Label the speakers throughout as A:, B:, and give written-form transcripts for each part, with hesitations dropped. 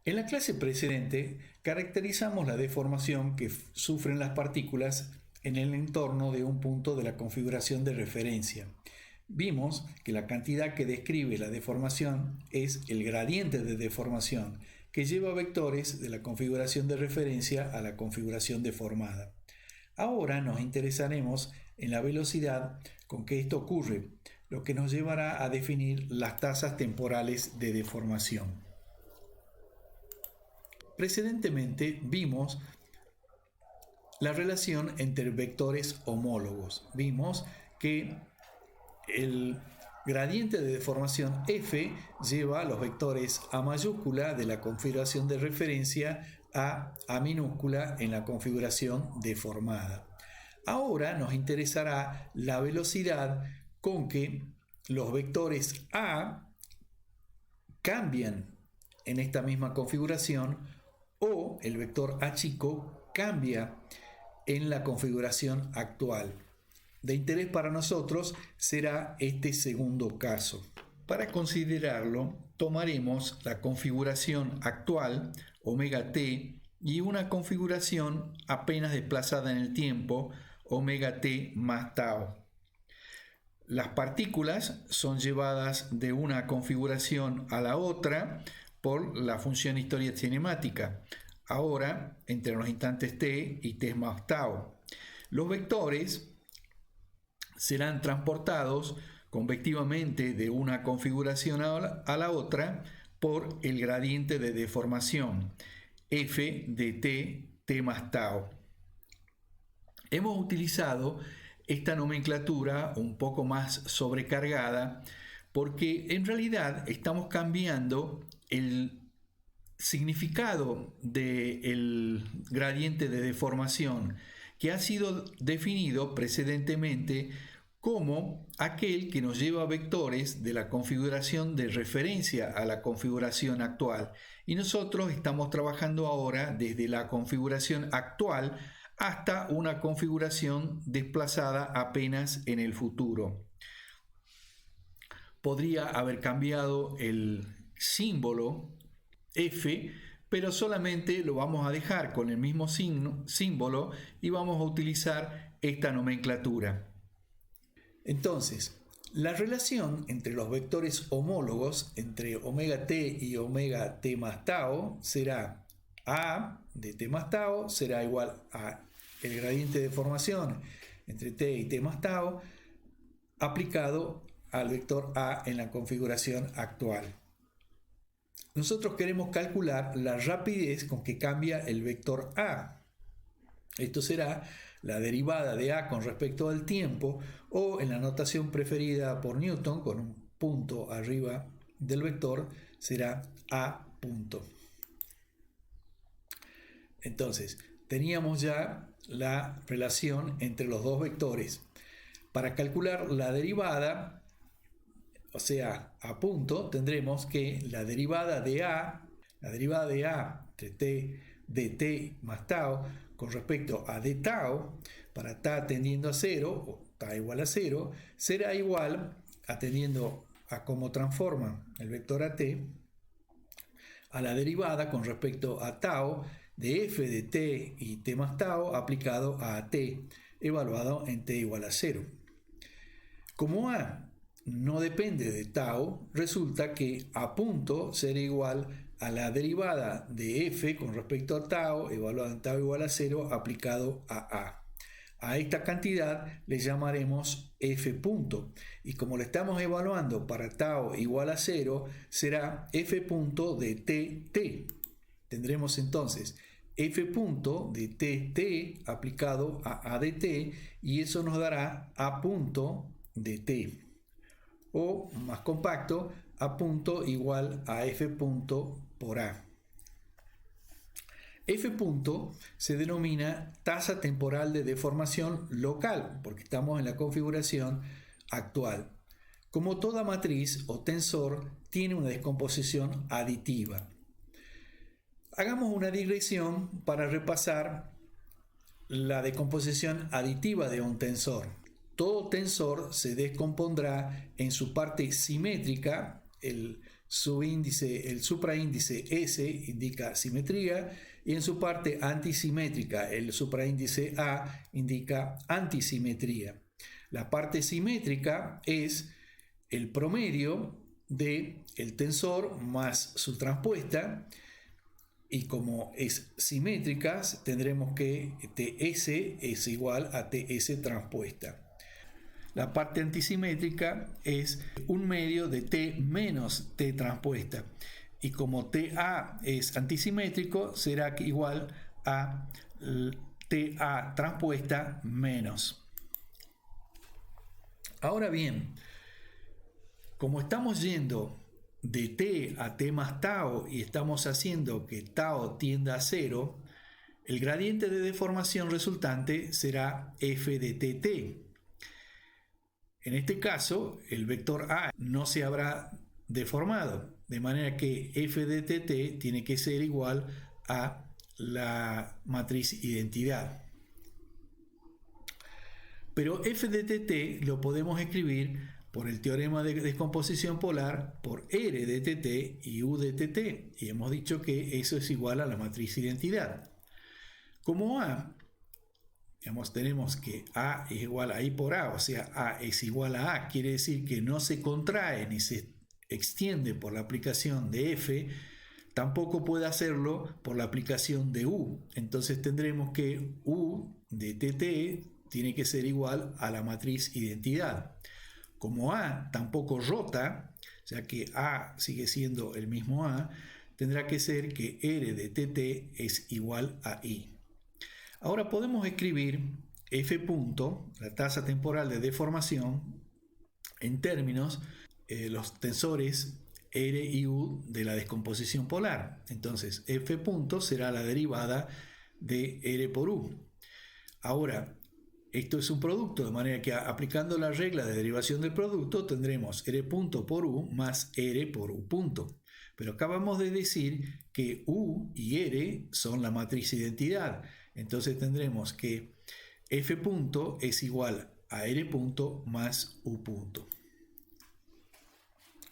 A: En la clase precedente caracterizamos la deformación que sufren las partículas en el entorno de un punto de la configuración de referencia. Vimos que la cantidad que describe la deformación es el gradiente de deformación, que lleva vectores de la configuración de referencia a la configuración deformada. Ahora nos interesaremos en la velocidad con que esto ocurre, lo que nos llevará a definir las tasas temporales de deformación. Precedentemente vimos la relación entre vectores homólogos. Vimos que el gradiente de deformación f lleva los vectores a mayúscula de la configuración de referencia a minúscula en la configuración deformada. Ahora nos interesará la velocidad con que los vectores a cambian en esta misma configuración o el vector a chico cambia en la configuración actual. De interés para nosotros será este segundo caso. Para considerarlo, tomaremos la configuración actual, omega t, y una configuración apenas desplazada en el tiempo, omega t más tau. Las partículas son llevadas de una configuración a la otra por la función historia cinemática, ahora entre los instantes t y t más tau. Los vectores serán transportados convectivamente de una configuración a la otra por el gradiente de deformación, f de t más tau. Hemos utilizado esta nomenclatura un poco más sobrecargada porque en realidad estamos cambiando el significado del gradiente de deformación que ha sido definido precedentemente como aquel que nos lleva vectores de la configuración de referencia a la configuración actual. Y nosotros estamos trabajando ahora desde la configuración actual hasta una configuración desplazada apenas en el futuro. Podría haber cambiado el símbolo f, pero solamente lo vamos a dejar con el mismo símbolo y vamos a utilizar esta nomenclatura. Entonces, la relación entre los vectores homólogos entre omega t y omega t más tau será a de t más tau será igual a el gradiente de deformación entre t y t más tau aplicado al vector a en la configuración actual. Nosotros queremos calcular la rapidez con que cambia el vector a. Esto será la derivada de a con respecto al tiempo, o en la notación preferida por Newton, con un punto arriba del vector, será a punto. Entonces, teníamos ya la relación entre los dos vectores. Para calcular la derivada, o sea, a punto, tendremos que la derivada de a entre t de t más tau con respecto a d tau, para t tendiendo a 0, o t igual a 0, será igual, atendiendo a cómo transforma el vector a t, a la derivada con respecto a tau de f de t y t más tau aplicado a t, evaluado en t igual a 0. Como a no depende de tau, resulta que a punto será igual a la derivada de f con respecto a tau, evaluado en tau igual a 0, aplicado a a. A esta cantidad le llamaremos f punto, y como la estamos evaluando para tau igual a 0, será f punto de t. Tendremos entonces f punto de t aplicado a de t, y eso nos dará a punto de t. O, más compacto, a punto igual a f punto por a. F punto se denomina tasa temporal de deformación local, porque estamos en la configuración actual. Como toda matriz o tensor, tiene una descomposición aditiva. Hagamos una digresión para repasar la decomposición aditiva de un tensor. Todo tensor se descompondrá en su parte simétrica, el el supraíndice S indica simetría y en su parte antisimétrica el supraíndice A indica antisimetría. La parte simétrica es el promedio del tensor más su transpuesta, y como es simétrica tendremos que TS es igual a TS transpuesta. La parte antisimétrica es un medio de T menos T transpuesta, y como TA es antisimétrico será igual a TA transpuesta menos. Ahora bien, como estamos yendo de T a T más tau y estamos haciendo que tau tienda a 0, el gradiente de deformación resultante será f de tt. En este caso, el vector A no se habrá deformado, de manera que f de tt tiene que ser igual a la matriz identidad. Pero f de tt lo podemos escribir por el teorema de descomposición polar por R de tt y U de tt, y hemos dicho que eso es igual a la matriz identidad. Como A, tenemos que A es igual a I por A, o sea, A es igual a A, quiere decir que no se contrae ni se extiende por la aplicación de F, tampoco puede hacerlo por la aplicación de U. Entonces tendremos que U de tt tiene que ser igual a la matriz identidad. Como A tampoco rota, o sea que A sigue siendo el mismo A, tendrá que ser que R de tt es igual a I. Ahora podemos escribir F punto, la tasa temporal de deformación, en términos los tensores R y U de la descomposición polar. Entonces F punto será la derivada de R por U. Ahora, esto es un producto, de manera que aplicando la regla de derivación del producto tendremos R punto por U más R por U punto. Pero acabamos de decir que U y R son la matriz identidad. Entonces tendremos que F punto es igual a R punto más U punto.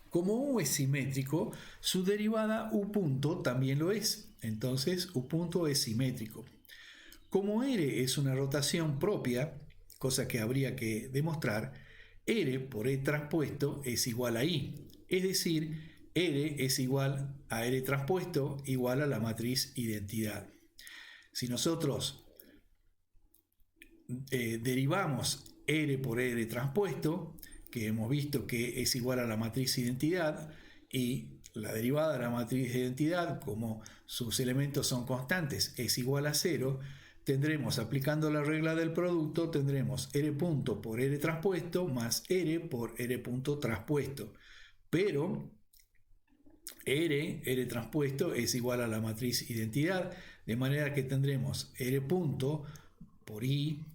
A: Como U es simétrico, su derivada U punto también lo es. Entonces U punto es simétrico. Como R es una rotación propia, cosa que habría que demostrar, R por E transpuesto es igual a I. Es decir, R es igual a R transpuesto igual a la matriz identidad. Si nosotros derivamos R por R transpuesto, que hemos visto que es igual a la matriz identidad, y la derivada de la matriz de identidad, como sus elementos son constantes, es igual a 0, tendremos, aplicando la regla del producto, tendremos R punto por R transpuesto más R por R punto transpuesto. Pero R transpuesto es igual a la matriz identidad, de manera que tendremos R punto por I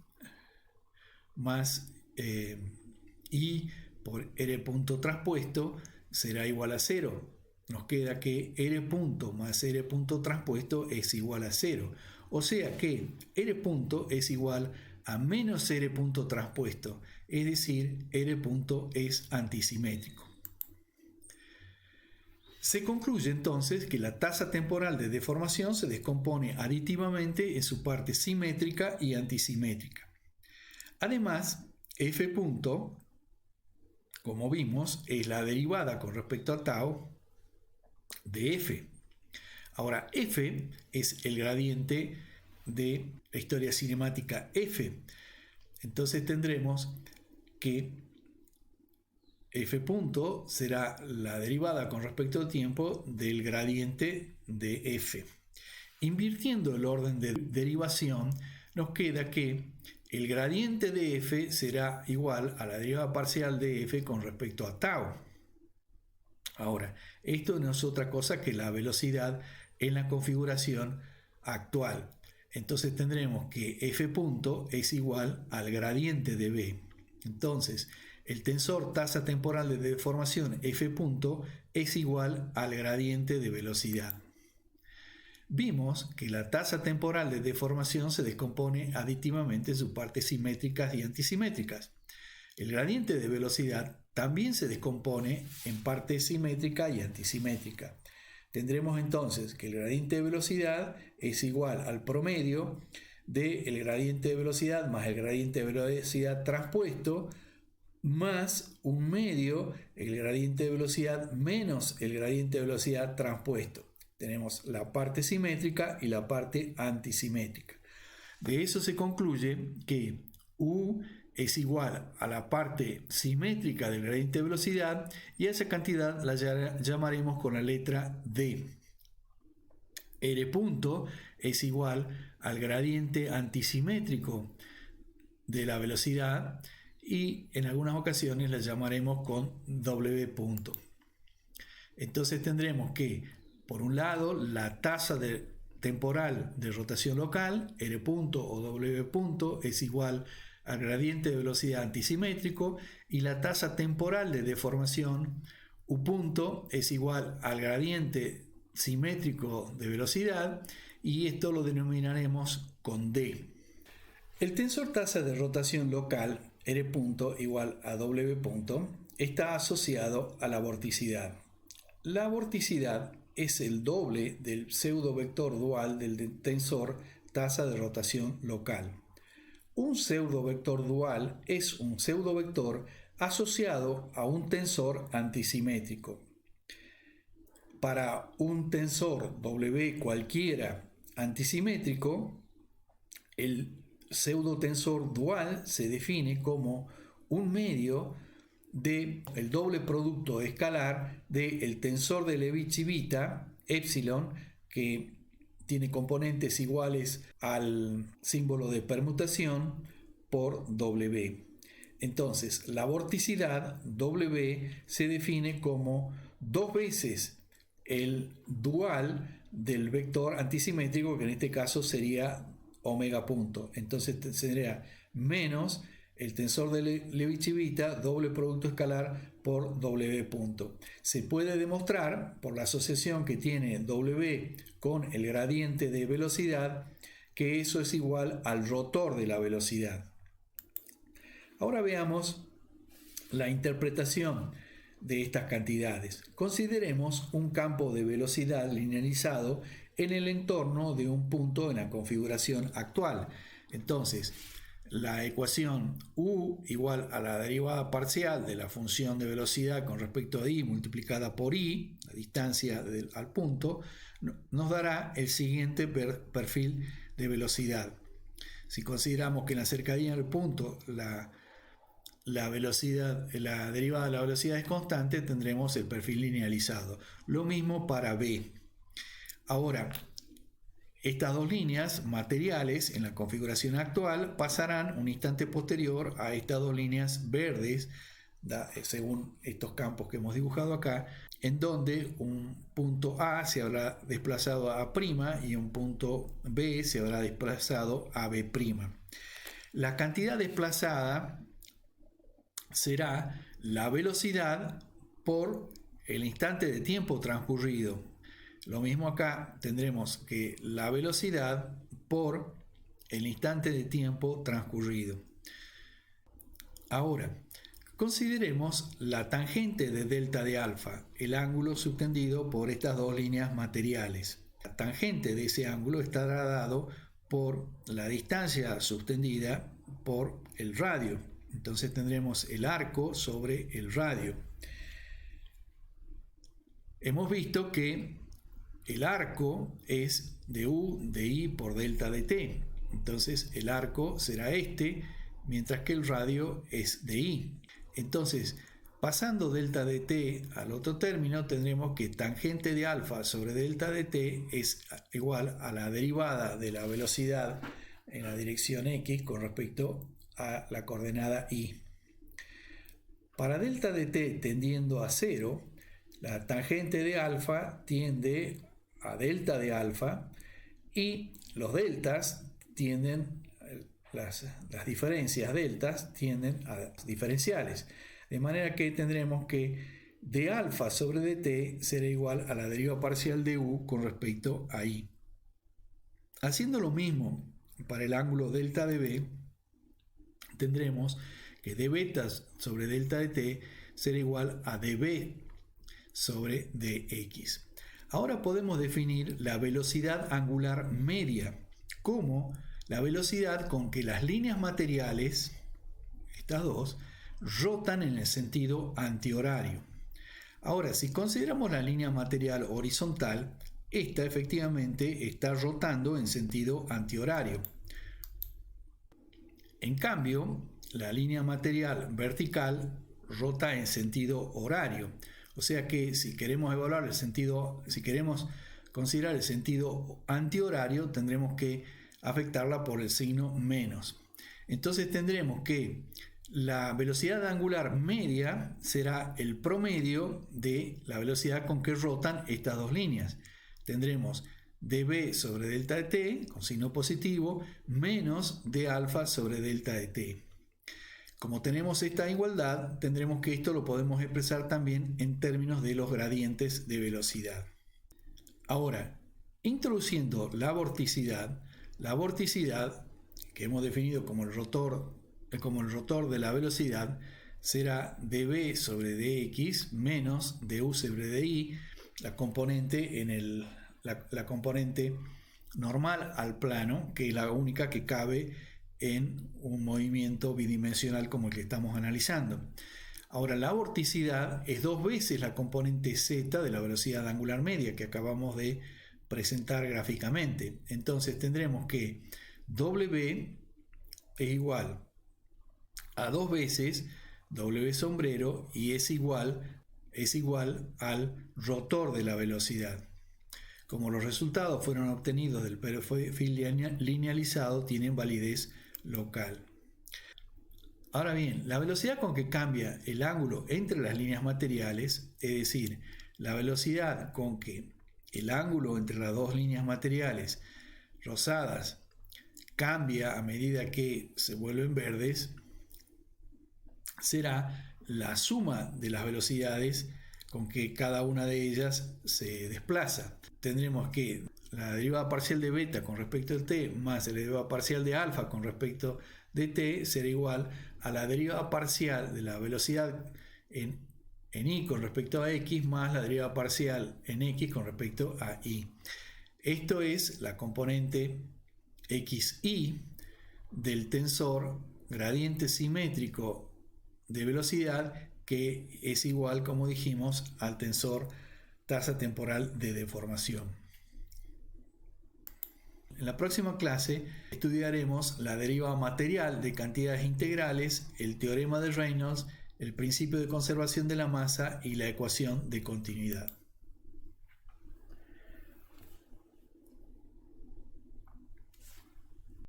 A: más I por R punto transpuesto será igual a 0. Nos queda que R punto más R punto transpuesto es igual a 0. O sea que R punto es igual a menos R punto transpuesto, es decir, R punto es antisimétrico. Se concluye entonces que la tasa temporal de deformación se descompone aditivamente en su parte simétrica y antisimétrica. Además, F punto, como vimos, es la derivada con respecto a tau de F. Ahora, F es el gradiente de la historia cinemática F. Entonces tendremos que F punto será la derivada con respecto al tiempo del gradiente de F. Invirtiendo el orden de derivación, nos queda que el gradiente de F será igual a la derivada parcial de F con respecto a tau. Ahora, esto no es otra cosa que la velocidad en la configuración actual. Entonces tendremos que F punto es igual al gradiente de B. Entonces, el tensor tasa temporal de deformación F punto es igual al gradiente de velocidad. Vimos que la tasa temporal de deformación se descompone aditivamente en sus partes simétricas y antisimétricas. El gradiente de velocidad también se descompone en parte simétrica y antisimétrica. Tendremos entonces que el gradiente de velocidad es igual al promedio del gradiente de velocidad más el gradiente de velocidad transpuesto más un medio el gradiente de velocidad menos el gradiente de velocidad transpuesto. Tenemos la parte simétrica y la parte antisimétrica. De eso se concluye que U es igual a la parte simétrica del gradiente de velocidad y a esa cantidad la llamaremos con la letra D. R punto es igual al gradiente antisimétrico de la velocidad y en algunas ocasiones la llamaremos con W punto. Entonces tendremos que, por un lado, la tasa temporal de rotación local, R punto o W punto, es igual al gradiente de velocidad antisimétrico y la tasa temporal de deformación, U punto, es igual al gradiente simétrico de velocidad y esto lo denominaremos con D. El tensor tasa de rotación local, R punto igual a W punto, está asociado a la vorticidad. La vorticidad es el doble del pseudovector dual del tensor tasa de rotación local. Un pseudovector dual es un pseudovector asociado a un tensor antisimétrico. Para un tensor W cualquiera antisimétrico, el pseudotensor dual se define como un medio del doble producto escalar del tensor de Levi-Civita, epsilon, que tiene componentes iguales al símbolo de permutación, por W. Entonces, la vorticidad W se define como 2 veces el dual del vector antisimétrico, que en este caso sería omega punto. Entonces tendría menos el tensor de Levi-Civita, doble producto escalar por W punto. Se puede demostrar por la asociación que tiene W con el gradiente de velocidad que eso es igual al rotor de la velocidad. Ahora veamos la interpretación de estas cantidades. Consideremos un campo de velocidad linealizado en el entorno de un punto en la configuración actual. Entonces, la ecuación U igual a la derivada parcial de la función de velocidad con respecto a I multiplicada por I, la distancia al punto, nos dará el siguiente perfil de velocidad. Si consideramos que en la cercanía del punto la velocidad, la derivada de la velocidad es constante, tendremos el perfil linealizado. Lo mismo para B. Ahora, estas dos líneas materiales en la configuración actual pasarán un instante posterior a estas dos líneas verdes, según estos campos que hemos dibujado acá, en donde un punto A se habrá desplazado a A' y un punto B se habrá desplazado a B'. La cantidad desplazada será la velocidad por el instante de tiempo transcurrido. Lo mismo acá, tendremos que la velocidad por el instante de tiempo transcurrido. Ahora, consideremos la tangente de delta de alfa, el ángulo subtendido por estas dos líneas materiales. La tangente de ese ángulo estará dado por la distancia subtendida por el radio. Entonces tendremos el arco sobre el radio. Hemos visto que el arco es de U de I por delta de T. Entonces el arco será este, mientras que el radio es de I. Entonces, pasando delta de T al otro término, tendremos que tangente de alfa sobre delta de T es igual a la derivada de la velocidad en la dirección X con respecto a la coordenada Y. Para delta de T tendiendo a 0, la tangente de alfa tiende a delta de alfa y los deltas tienden, las diferencias deltas tienden a diferenciales. De manera que tendremos que de alfa sobre dt será igual a la deriva parcial de u con respecto a I. Haciendo lo mismo para el ángulo delta de b, tendremos que d beta sobre delta de t será igual a dB sobre dx. Ahora podemos definir la velocidad angular media como la velocidad con que las líneas materiales, estas dos, rotan en el sentido antihorario. Ahora, si consideramos la línea material horizontal, esta efectivamente está rotando en sentido antihorario. En cambio, la línea material vertical rota en sentido horario. O sea que si queremos evaluar el sentido, si queremos considerar el sentido antihorario, tendremos que afectarla por el signo menos. Entonces tendremos que la velocidad angular media será el promedio de la velocidad con que rotan estas dos líneas. Tendremos dB sobre delta de t, con signo positivo, menos d alfa sobre delta de t. Como tenemos esta igualdad, tendremos que esto lo podemos expresar también en términos de los gradientes de velocidad. Ahora, introduciendo la vorticidad que hemos definido como el rotor de la velocidad, será dB sobre dx menos du sobre di, la componente normal al plano, que es la única que cabe en un movimiento bidimensional como el que estamos analizando. Ahora, la vorticidad es 2 veces la componente z de la velocidad angular media que acabamos de presentar gráficamente. Entonces tendremos que W es igual a 2 veces W sombrero y es igual al rotor de la velocidad. Como los resultados fueron obtenidos del perfil linealizado, tienen validez local. Ahora bien, la velocidad con que cambia el ángulo entre las líneas materiales, es decir, la velocidad con que el ángulo entre las dos líneas materiales rosadas cambia a medida que se vuelven verdes, será la suma de las velocidades con que cada una de ellas se desplaza. Tendremos que la derivada parcial de beta con respecto al t más la derivada parcial de alfa con respecto de t será igual a la derivada parcial de la velocidad en y con respecto a x más la derivada parcial en x con respecto a y. Esto es la componente xy del tensor gradiente simétrico de velocidad, que es igual, como dijimos, al tensor tasa temporal de deformación. En la próxima clase estudiaremos la derivada material de cantidades integrales, el teorema de Reynolds, el principio de conservación de la masa y la ecuación de continuidad.